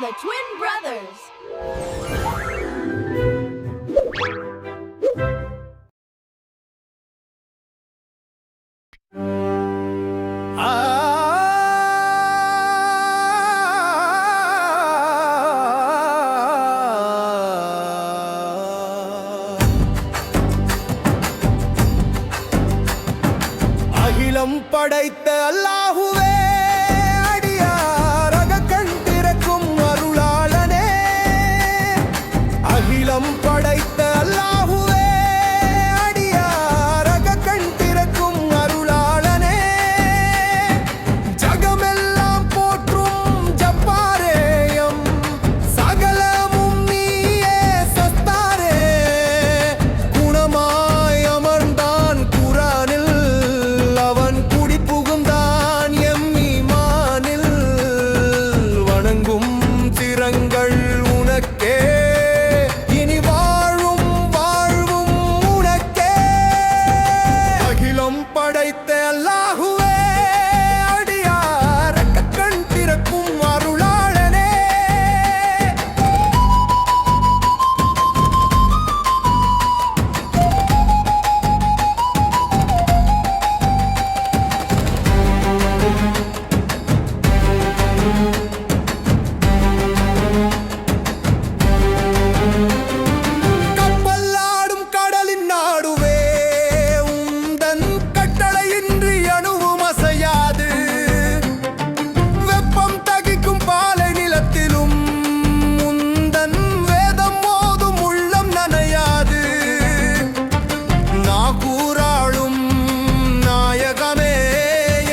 the twin brothers. அகிலம் படைத்த அல்லாஹுவே, அடியாரக கண் திறக்கும் அருளாளனே. அகிலம் படைத்த அல்லாஹுவே, அடியாரக கண் திறக்கும் அருளாளனே. ஜகமெல்லாம் போற்றும் ஜப்பாரேயம், சகலமும் நீயே சஸ்தாரே. குணமாய் அமர்ந்தான் குரானில், அவன் குடி புகுந்தான் எம்மிமானில். வணங்கும் திறங்கள் உனக்கே, இனி வாழும் வாழ்வும் உனக்கே. அகிலம் படைத்த அல்லாஹுவே, அடியாரக கண் திறக்கும் அருளாளனே. கப்பலாடும் கடலின் நாடுவே, உந்தன் கட்டளையின்றி அணுவும் அசையாது. வெப்பம் தகிக்கும் பாலை நிலத்திலும் உந்தன் வேதம் மோதும் உள்ளம் நனையாது. நாகூராளும் நாயகமே,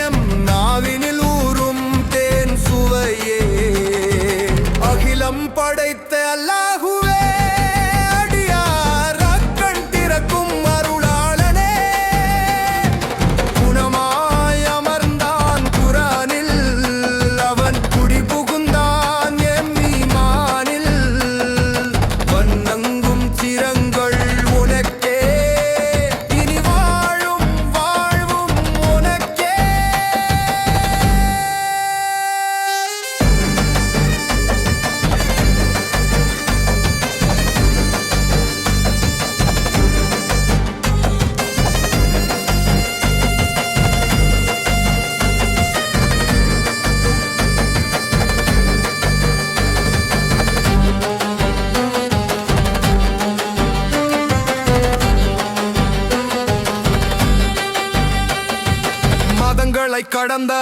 எம் நாவினில் ஊறும் தேன் சுவையே. அகிலம் படைத்த அல்லாஹுவே, அடியாரக கண் திறக்கும் அருளாளனே. குணமாய் அமர்ந்தான் குரானில், அவன் குடி புகுந்தான் எம்மிமானில். வண்ணங்கும் திறங்கள் உனக்கே, இனி வாழும் வாழ்வும் உனக்கே. மதங்களை கடந்த